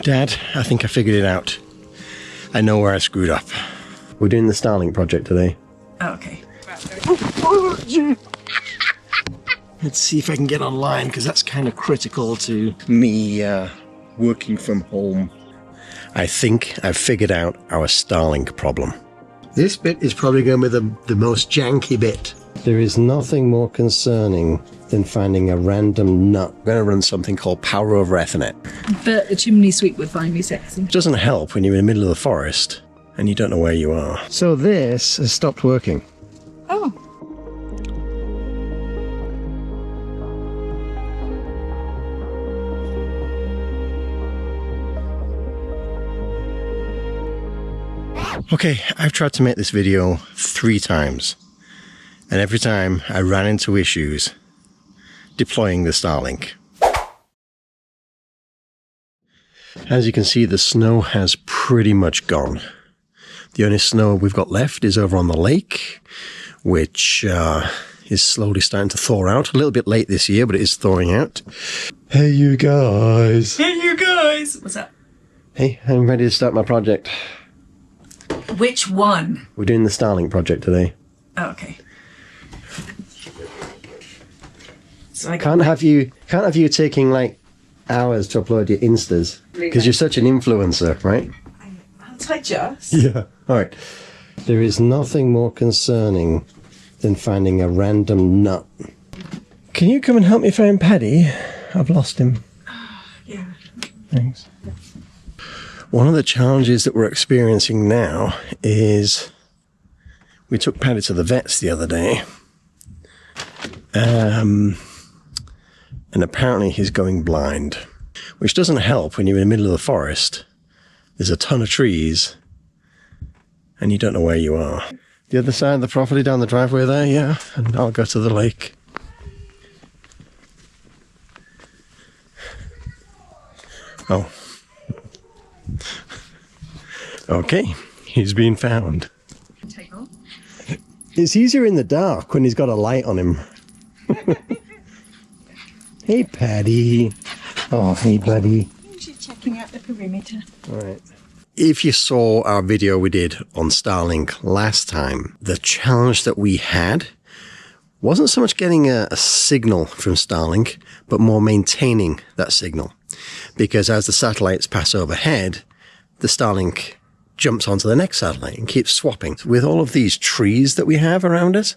Dad, I think I figured it out. I know where I screwed up. We're doing the Starlink project today. Oh, okay. Let's see if I can get online, because that's kind of critical to me working from home. I think I've figured out our Starlink problem. This bit is probably going to be the most janky bit. There is nothing more concerning than finding a random nut. I'm going to run something called Power over Ethernet. But the chimney sweep would find me sexy. It doesn't help when you're in the middle of the forest and you don't know where you are. So this has stopped working. Oh. Okay, I've tried to make this video 3 times, and every time I ran into issues deploying the Starlink. As you can see, the snow has pretty much gone. The only snow we've got left is over on the lake, which is slowly starting to thaw out. A little bit late this year, but it is thawing out. Hey, you guys. Hey, you guys. What's up? Hey, I'm ready to start my project. Which one? We're doing the Starlink project today. Oh, okay. So I Can't have you taking like hours to upload your Instas, because you're such an influencer, right? Aren't I just? Yeah. All right. There is nothing more concerning than finding a random nut. Can you come and help me find Paddy? I've lost him. Yeah. Thanks. One of the challenges that we're experiencing now is we took Paddy to the vets the other day. And apparently he's going blind, which doesn't help when you're in the middle of the forest. There's a ton of trees and you don't know where you are. The other side of the property down the driveway there, yeah, and I'll go to the lake. Oh. Okay, he's been found. Take off. It's easier in the dark when he's got a light on him. Hey, Paddy. Oh, hey, buddy. Just checking out the perimeter. All right. If you saw our video we did on Starlink last time, the challenge that we had wasn't so much getting a signal from Starlink, but more maintaining that signal. Because as the satellites pass overhead, the Starlink jumps onto the next satellite and keeps swapping. With all of these trees that we have around us,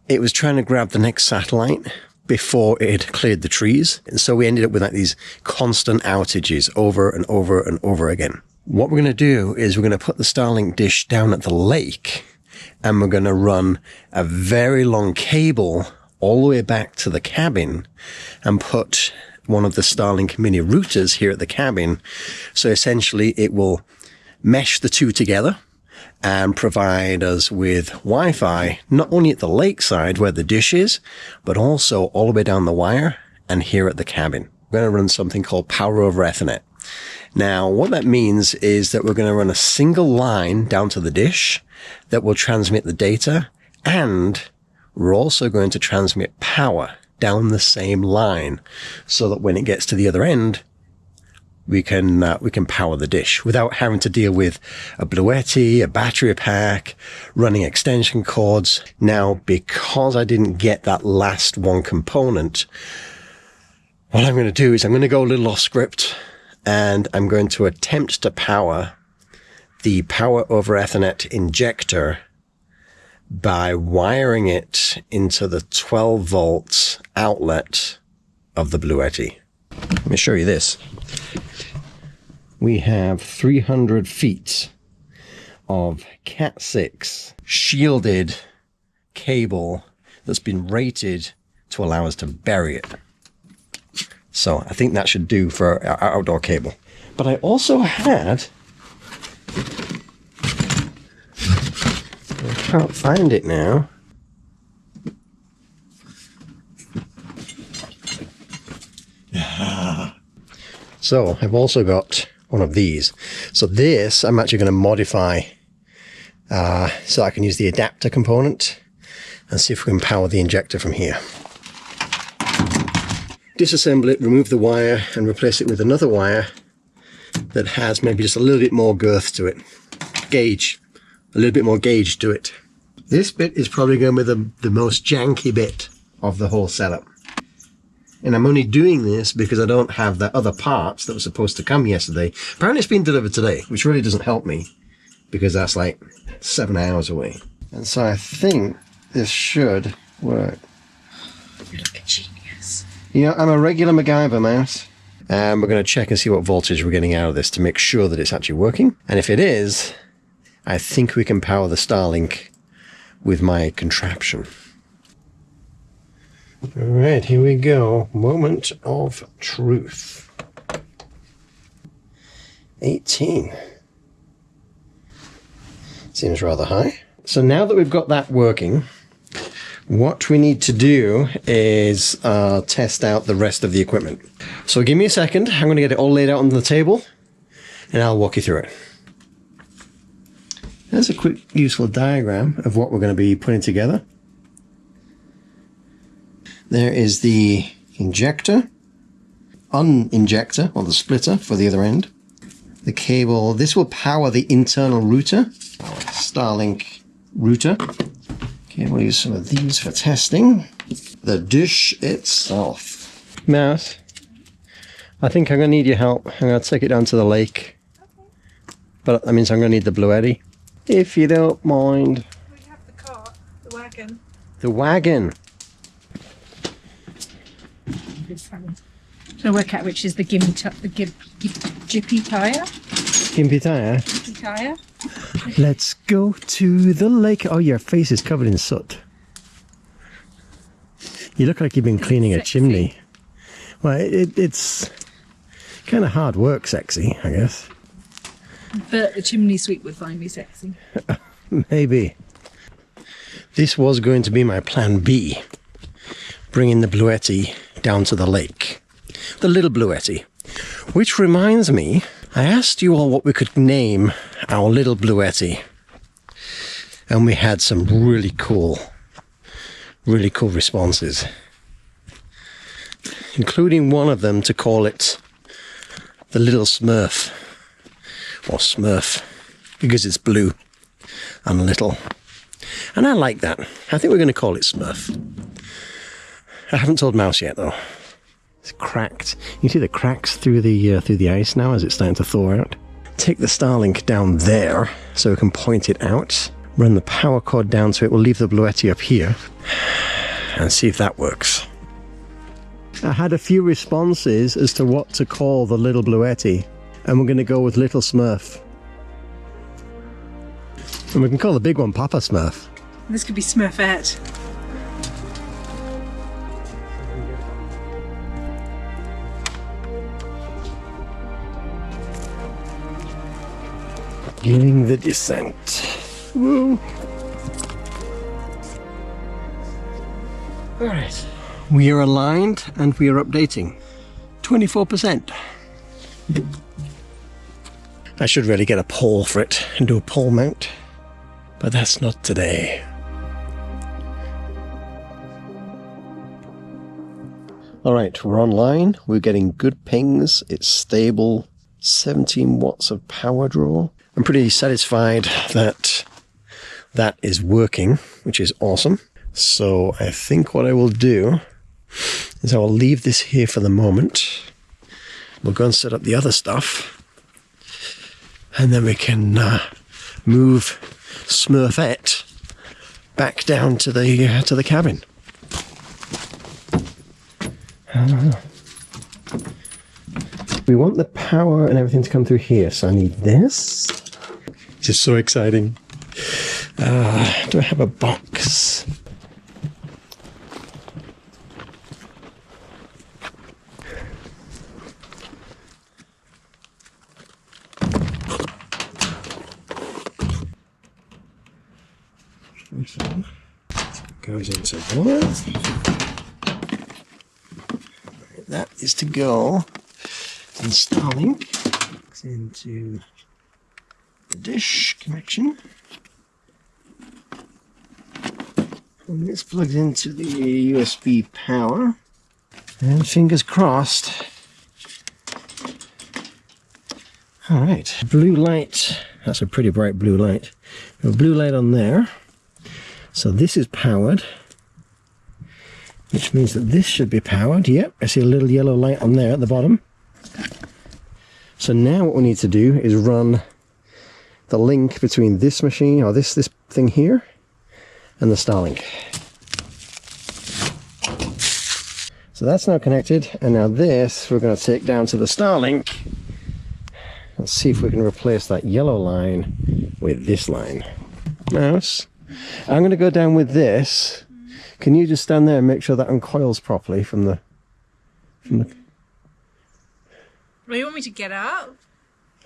it was trying to grab the next satellite before it had cleared the trees. And so we ended up with like these constant outages over and over and over again. What we're going to do is we're going to put the Starlink dish down at the lake, and we're going to run a very long cable all the way back to the cabin and put one of the Starlink mini routers here at the cabin. So essentially it will mesh the two together and provide us with Wi-Fi, not only at the lakeside where the dish is, but also all the way down the wire and here at the cabin. We're going to run something called Power over Ethernet. Now, what that means is that we're going to run a single line down to the dish that will transmit the data, and we're also going to transmit power down the same line so that when it gets to the other end, we can power the dish without having to deal with a Bluetti, a battery pack, running extension cords. Now, because I didn't get that last one component, what I'm going to do is I'm going to go a little off script, and I'm going to attempt to power the Power over Ethernet injector by wiring it into the 12 volts outlet of the Bluetti. Let me show you this. We have 300 feet of Cat 6 shielded cable that's been rated to allow us to bury it. So I think that should do for our outdoor cable. But I also had, I can't find it now. So I've also got one of these. So this I'm actually going to modify so I can use the adapter component and see if we can power the injector from here. disassemble it, remove the wire, and replace it with another wire that has maybe just a little bit more girth to it. Gauge. A little bit more gauge to it. This bit is probably going to be the most janky bit of the whole setup. And I'm only doing this because I don't have the other parts that were supposed to come yesterday. Apparently it's been delivered today, which really doesn't help me because that's like 7 hours away. And so I think this should work. You look a genius. You know, I'm a regular MacGyver mouse. And we're going to check and see what voltage we're getting out of this to make sure that it's actually working. And if it is, I think we can power the Starlink with my contraption. All right, here we go. Moment of truth. 18. Seems rather high. So now that we've got that working, what we need to do is test out the rest of the equipment. So give me a second. I'm going to get it all laid out on the table, and I'll walk you through it. There's a quick, useful diagram of what we're going to be putting together. There is the injector, uninjector, or the splitter for the other end. The cable, this will power the internal router, Starlink router. Okay, we'll use some of these for testing. The dish itself. Mouse, I think I'm going to need your help. I'm going to take it down to the lake. But that means I'm going to need the Bluetti. If you don't mind. We have the cart, the wagon. The wagon. Trying to work out which is the jippy tyre. Gimpy tire. Jippy tyre. Let's go to the lake. Oh, your face is covered in soot. You look like you've been cleaning a chimney. Well, it's kind of hard work, sexy, I guess. But the chimney sweep would find me sexy. Maybe. This was going to be my plan B. Bringing the Bluetti down to the lake. The little Bluetti. Which reminds me, I asked you all what we could name our little Bluetti. And we had some really cool responses. Including one of them to call it the Little Smurf. Or Smurf. Because it's blue and little. And I like that. I think we're going to call it Smurf. I haven't told Mouse yet though. It's cracked. You see the cracks through the ice now as it's starting to thaw out. Take the Starlink down there so we can point it out. Run the power cord down to it. We'll leave the Bluetti up here and see if that works. I had a few responses as to what to call the little Bluetti, and we're going to go with Little Smurf. And we can call the big one Papa Smurf. This could be Smurfette. Beginning the descent. Woo! Alright, we are aligned and we are updating. 24%. I should really get a pole for it and do a pole mount, but that's not today. Alright, we're online, we're getting good pings, it's stable, 17 watts of power draw. I'm pretty satisfied that that is working, which is awesome. So I think what I will do is I will leave this here for the moment. We'll go and set up the other stuff. And then we can move Smurfette back down to the cabin. We want the power and everything to come through here, so I need this. This is so exciting. Do I have a box? Goes into one. That is to go in Starlink. Goes into the dish connection. And this plugs into the USB power. And fingers crossed. All right, blue light. That's a pretty bright blue light. A blue light on there. So this is powered, which means that this should be powered. Yep, I see a little yellow light on there at the bottom. So now what we need to do is run the link between this machine, or this thing here, and the Starlink. So that's now connected, and now this we're going to take down to the Starlink. Let's see if we can replace that yellow line with this line. Mouse, I'm going to go down with this. Can you just stand there and make sure that uncoils properly from the... Well, you want me to get out?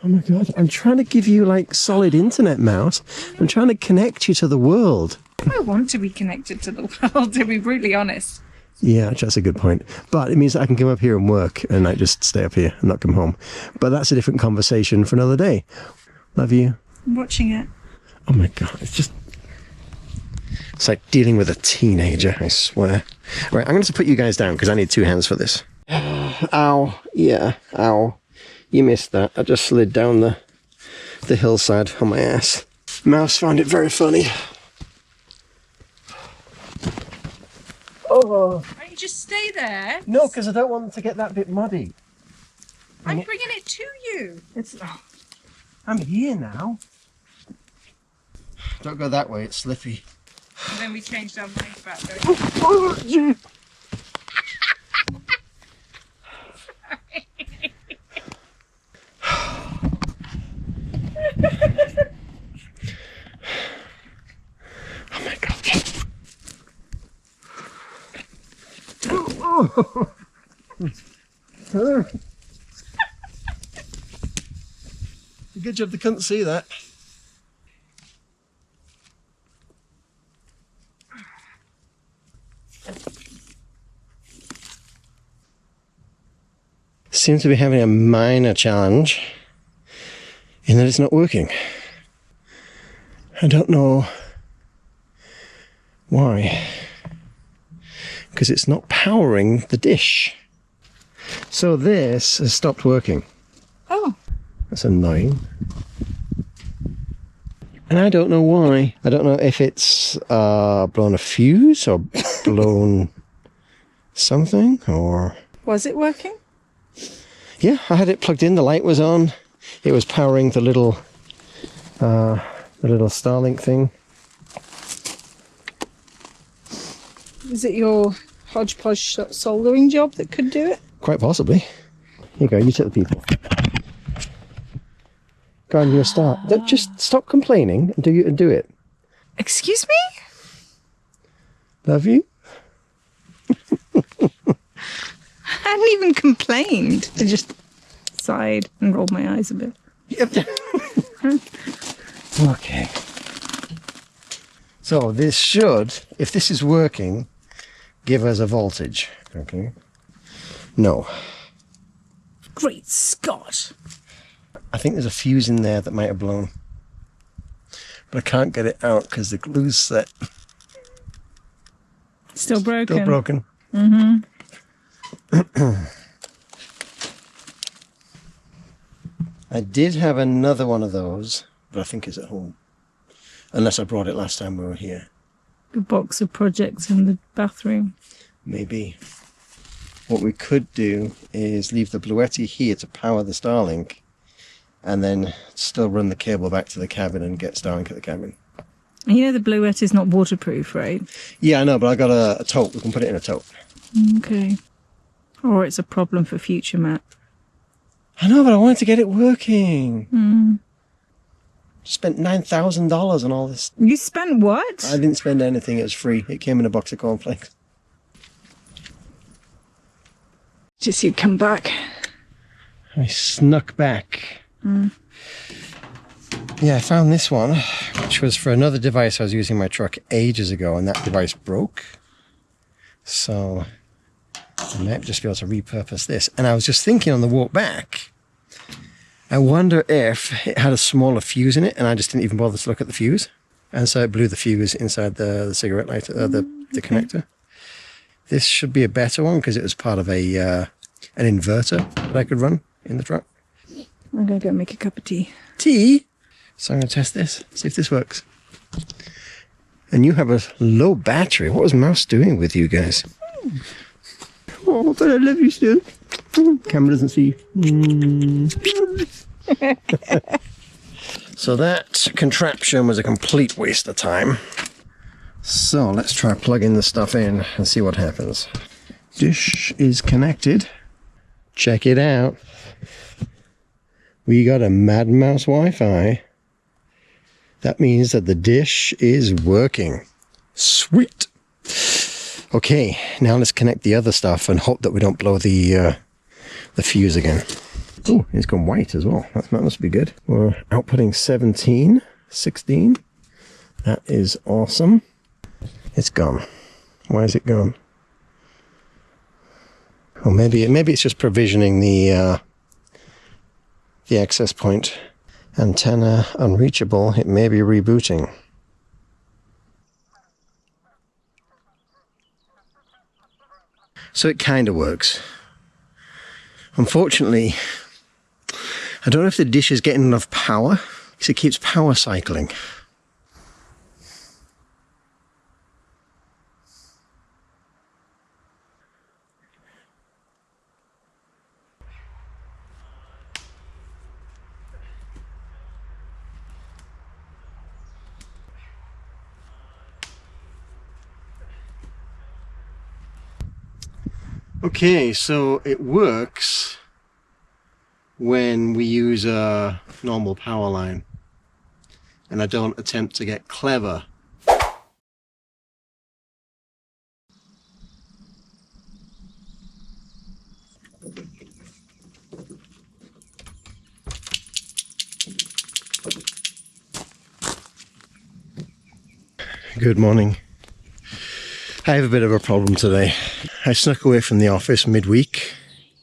Oh my god, I'm trying to give you like solid internet, Mouse. I'm trying to connect you to the world. I want to be connected to the world, to be brutally honest. Yeah, that's a good point. But it means that I can come up here and work and I just stay up here and not come home. But that's a different conversation for another day. Love you. I'm watching it. Oh my god, it's like dealing with a teenager, I swear. Right, I'm going to put you guys down because I need 2 hands for this. Ow. Yeah, ow. You missed that. I just slid down the hillside on my ass. Mouse found it very funny. Oh. Why don't you just stay there? No, because I don't want them to get that bit muddy. I'm bringing it to you. I'm here now. Don't go that way, it's slippy. And then we changed our mind about going. Oh, yeah. Oh my god. Good job they couldn't see that. Seems to be having a minor challenge in that it's not working. I don't know why. Because it's not powering the dish. So this has stopped working. Oh. That's annoying. And I don't know why. I don't know if it's blown a fuse or blown something or... Was it working? Yeah, I had it plugged in, the light was on. It was powering the little Starlink thing. Is it your hodgepodge soldering job that could do it? Quite possibly. Here you go, you take the people. Go on, you're a start. Just stop complaining and do it. Excuse me? Love you? I hadn't even complained. I just sighed and rolled my eyes a bit. Okay. So this should, if this is working, give us a voltage. Okay. No. Great Scott. I think there's a fuse in there that might have blown. But I can't get it out because the glue's set. Still broken. Still broken. Mm-hmm. I did have another one of those, but I think it's at home. Unless I brought it last time we were here. A box of projects in the bathroom. Maybe. What we could do is leave the Bluetti here to power the Starlink and then still run the cable back to the cabin and get Starlink at the cabin. You know the Bluette is not waterproof, right? Yeah, I know, but I got a tote. We can put it in a tote. Okay. Or it's a problem for future, Matt. I know, but I wanted to get it working. Mm. Spent $9,000 on all this. You spent what? I didn't spend anything. It was free. It came in a box of cornflakes. Just you come back. I snuck back. Mm. Yeah, I found this one, which was for another device I was using in my truck ages ago, and that device broke. So I might just be able to repurpose this. And I was just thinking on the walk back, I wonder if it had a smaller fuse in it, and I just didn't even bother to look at the fuse. And so it blew the fuse inside the cigarette lighter, the connector. This should be a better one because it was part of a an inverter that I could run in the truck. I'm going to go make a cup of tea. Tea? So I'm going to test this, see if this works. And you have a low battery. What was Mouse doing with you guys? Oh, but I love you still. Camera doesn't see. So that contraption was a complete waste of time. So let's try plugging the stuff in and see what happens. Dish is connected. Check it out. We got a Mad Mouse Wi-Fi. That means that the dish is working. Sweet. Okay, now let's connect the other stuff and hope that we don't blow the fuse again. Oh, it's gone white as well. That must be good. We're outputting 17, 16. That is awesome. It's gone. Why is it gone? Or maybe it's just provisioning the access point. Antenna unreachable. It may be rebooting. So it kind of works. Unfortunately, I don't know if the dish is getting enough power because it keeps power cycling. Okay, so it works when we use a normal power line and I don't attempt to get clever. Good morning. I have a bit of a problem today. I snuck away from the office midweek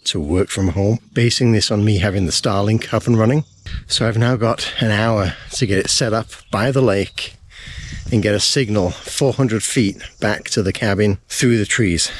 to work from home, basing this on me having the Starlink up and running. So I've now got an hour to get it set up by the lake and get a signal 400 feet back to the cabin through the trees.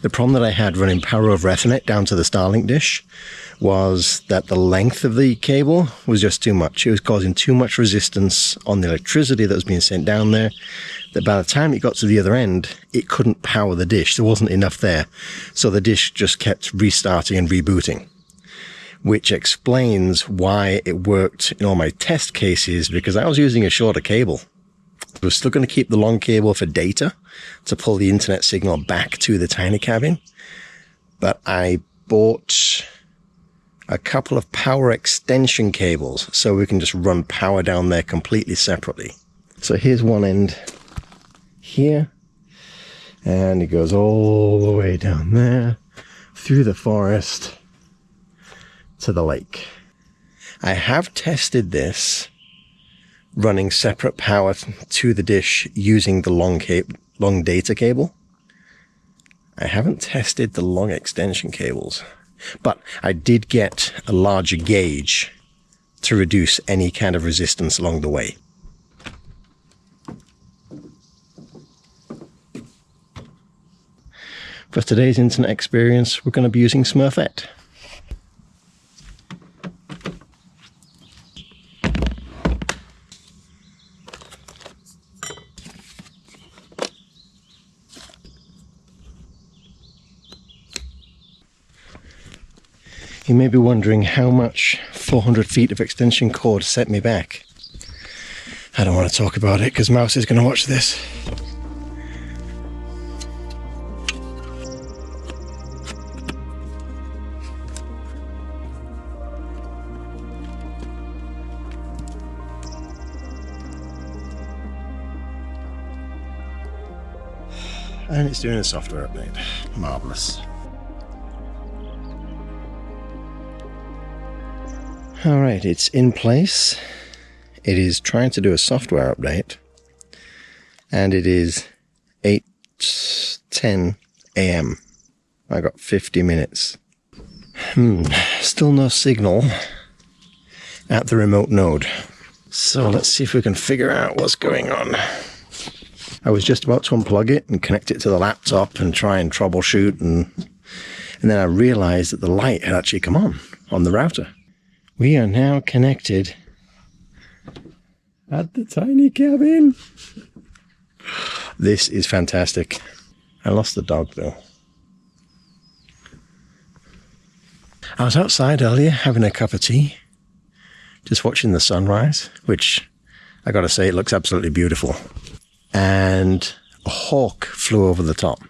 The problem that I had running power over Ethernet down to the Starlink dish was that the length of the cable was just too much. It was causing too much resistance on the electricity that was being sent down there, that by the time it got to the other end, it couldn't power the dish. There wasn't enough there. So the dish just kept restarting and rebooting, which explains why it worked in all my test cases, because I was using a shorter cable. I was still going to keep the long cable for data to pull the internet signal back to the tiny cabin, but I bought a couple of power extension cables so we can just run power down there completely separately. So here's one end here, and it goes all the way down there through the forest to the lake. I have tested this running separate power to the dish using the long data cable. I haven't tested the long extension cables, but I did get a larger gauge to reduce any kind of resistance along the way. For today's internet experience, we're going to be using Smurfette. You may be wondering how much 400 feet of extension cord set me back. I don't want to talk about it because Mouse is going to watch this. And it's doing a software update. Marvelous. All right, it's in place. It is trying to do a software update. And it is 8:10 a.m. I got 50 minutes. Still no signal at the remote node. So let's see if we can figure out what's going on. I was just about to unplug it and connect it to the laptop and try and troubleshoot, and then I realized that the light had actually come on the router. We are now connected at the tiny cabin. This is fantastic. I lost the dog though. I was outside earlier having a cup of tea, just watching the sunrise, which I gotta say, it looks absolutely beautiful. And a hawk flew over the top,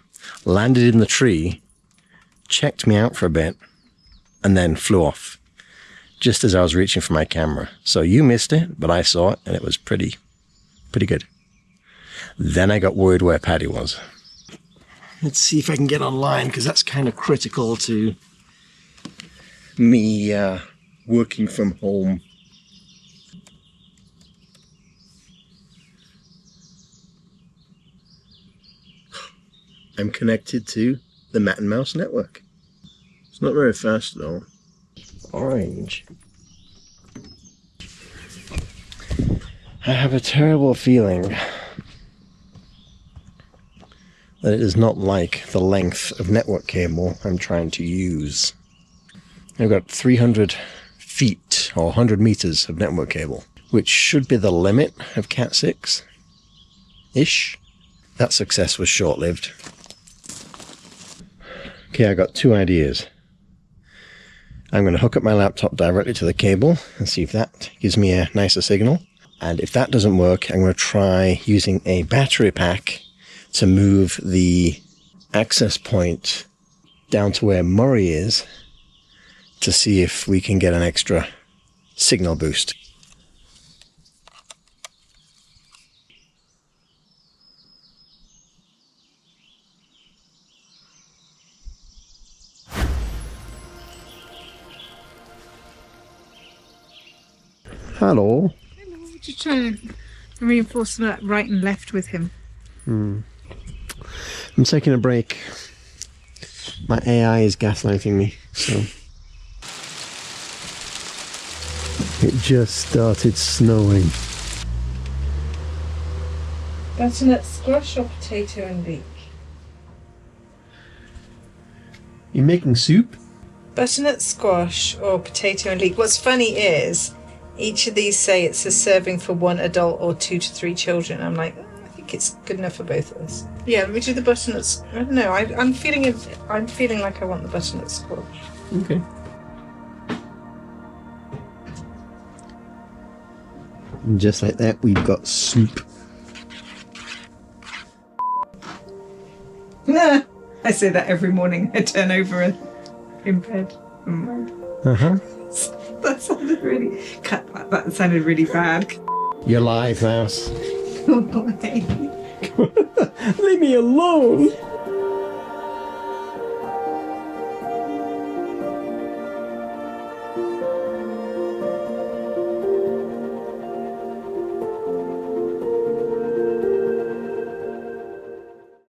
landed in the tree, checked me out for a bit, and then flew off, just as I was reaching for my camera. So you missed it, but I saw it, and it was pretty good. Then I got worried where Paddy was. Let's see if I can get online, because that's kind of critical to me working from home. I'm connected to the Matt and Mouse network. It's not very fast though. Orange. I have a terrible feeling that it is not like the length of network cable I'm trying to use. I've got 300 feet or 100 meters of network cable, which should be the limit of Cat 6-ish. That success was short-lived. Okay, I got two ideas. I'm going to hook up my laptop directly to the cable and see if that gives me a nicer signal. And if that doesn't work, I'm going to try using a battery pack to move the access point down to where Murray is to see if we can get an extra signal boost. Hello. Hello, just trying to reinforce some of that right and left with him. I'm taking a break. My AI is gaslighting me, so. It just started snowing. Butternut squash or potato and leek? You making soup? Butternut squash or potato and leek. What's funny is each of these say it's a serving for one adult or 2 to 3 children. I'm like, I think it's good enough for both of us. Yeah, let me do the butternut. I don't know. I'm feeling like I want the butternut squash. Okay. And just like that, we've got soup. I say that every morning. I turn over in bed. That sounded really... Cut that. That sounded really bad. You're live, Mouse. Go away. Leave me alone.